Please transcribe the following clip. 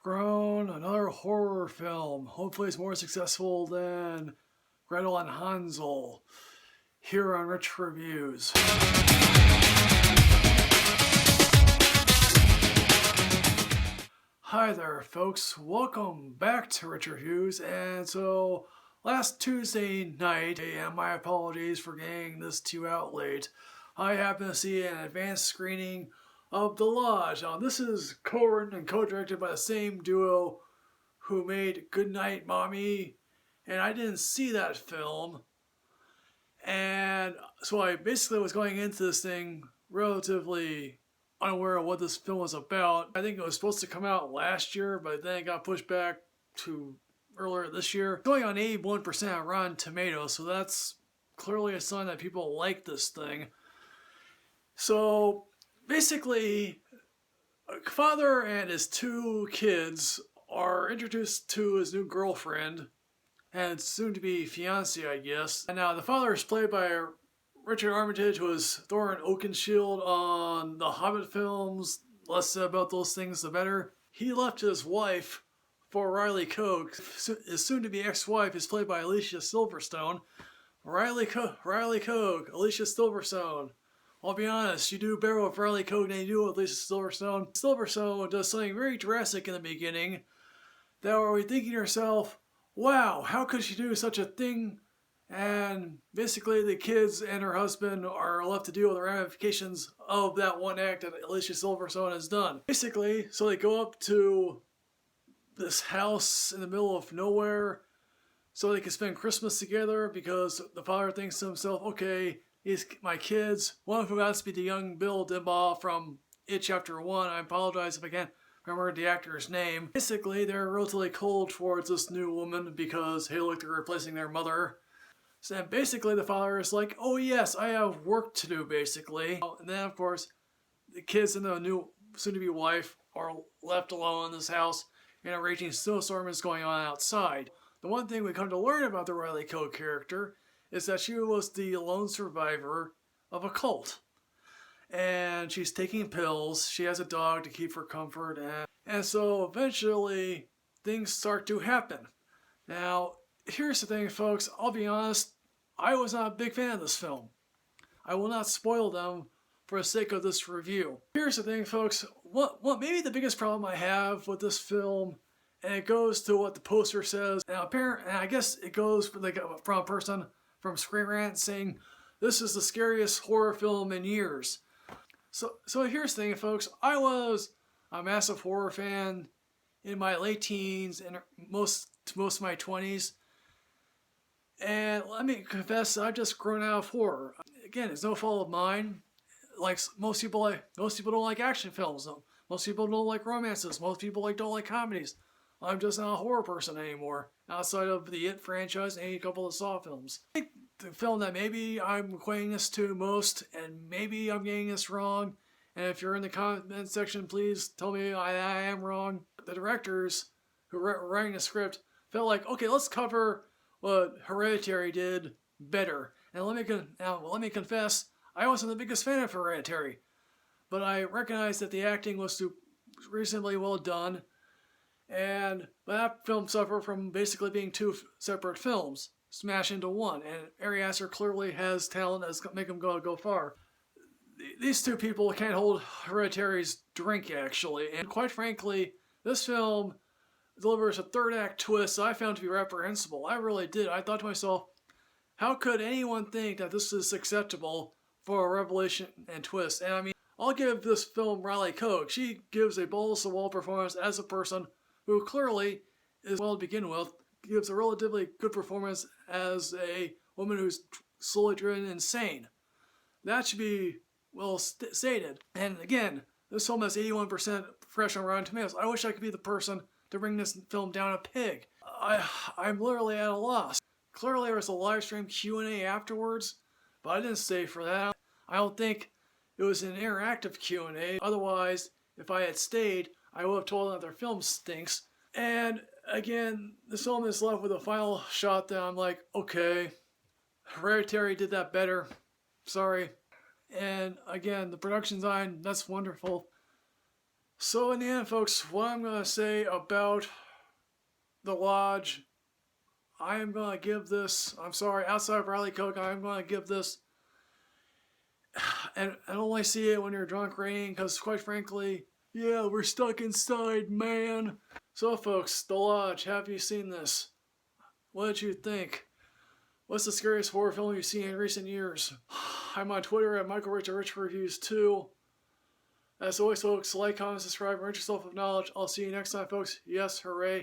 grown another horror film. Hopefully it's more successful than Gretel and Hansel. Here on Rich Reviews. Hi there folks, welcome back to Rich Reviews. And so last Tuesday night, and my apologies for getting this to you out late, I happened to see an advanced screening of The Lodge. Now this is co-written and co-directed by the same duo who made Goodnight Mommy, and I didn't see that film. And so I basically was going into this thing relatively unaware of what this film was about. I think it was supposed to come out last year, but then it got pushed back to earlier this year. It's going on 81% on Rotten Tomatoes, so that's clearly a sign that people like this thing. So basically, a father and his two kids are introduced to his new girlfriend and soon to be fiancé, I guess. And now the father is played by Richard Armitage, who was Thorin Oakenshield on the Hobbit films. Less said about those things, the better. He left his wife for Riley Coke. His soon-to-be ex-wife is played by Alicia Silverstone. Riley Coke, Alicia Silverstone. I'll be honest, you do better with Riley Coke than you do with Alicia Silverstone. Silverstone does something very drastic in the beginning that are we thinking to yourself, wow, how could she do such a thing? And basically the kids and her husband are left to deal with the ramifications of that one act that Alicia Silverstone has done. Basically, so they go up to this house in the middle of nowhere so they can spend Christmas together, because the father thinks to himself, okay, these my kids, one of whom has to be the young Bill Dimbaugh from It Chapter 1. I apologize if I can't remember the actor's name. Basically, they're relatively cold towards this new woman because, hey, look, they're replacing their mother. So basically the father is like, oh yes, I have work to do, basically. And then of course, the kids and the new soon-to-be wife are left alone in this house, and a raging snowstorm is going on outside. The one thing we come to learn about the Riley Coe character is that she was the lone survivor of a cult. And she's taking pills, she has a dog to keep her comfort, and so eventually things start to happen. Now, here's the thing, folks, I'll be honest, I was not a big fan of this film. I will not spoil them for the sake of this review. Here's the thing, folks, what maybe the biggest problem I have with this film, and it goes to what the poster says, and I guess it goes from a person from Screen Rant saying, this is the scariest horror film in years. So here's the thing, folks, I was a massive horror fan in my late teens and most of my 20s. And let me confess, I've just grown out of horror. Again, it's no fault of mine. Like most people don't like action films. Most people don't like romances. Most people don't like comedies. I'm just not a horror person anymore, outside of the It franchise and a couple of Saw films. I think the film that maybe I'm equating this to most, and maybe I'm getting this wrong, and if you're in the comment section, please tell me I am wrong. The directors who were writing the script felt like, okay, let's cover what Hereditary did better. And let me confess, I wasn't the biggest fan of Hereditary, but I recognized that the acting was reasonably well done, but that film suffered from basically being two separate films smashed into one, and Ari Aster clearly has talent that's make him go far. These two people can't hold Hereditary's drink, actually, and quite frankly, this film delivers a third act twist I found to be reprehensible. I really did. I thought to myself, how could anyone think that this is acceptable for a revelation and twist? And I mean, I'll give this film Riley Coke. She gives a balls-to-the-wall performance as a person who clearly is well to begin with, gives a relatively good performance as a woman who's slowly driven insane. That should be well stated. And again, this film has 81% fresh on Rotten Tomatoes. I wish I could be the person to bring this film down a peg. I'm literally at a loss. Clearly there was a live stream Q&A afterwards, but I didn't stay for that. I don't think it was an interactive Q&A. Otherwise, if I had stayed, I would have told them that their film stinks. And again, this film is left with a final shot that I'm like, okay, Hereditary did that better. Sorry. And again, the production design, that's wonderful. So in the end, folks, what I'm going to say about The Lodge, I am going to give this, I'm sorry, outside of Riley Coke, I'm going to give this, and only see it when you're drunk rating, because quite frankly, yeah, we're stuck inside, man. So folks, The Lodge, have you seen this? What did you think? What's the scariest horror film you've seen in recent years? I'm on Twitter at MichaelRichRichReviews2. As always, folks, like, comment, subscribe, enrich yourself with knowledge. I'll see you next time, folks. Yes, hooray.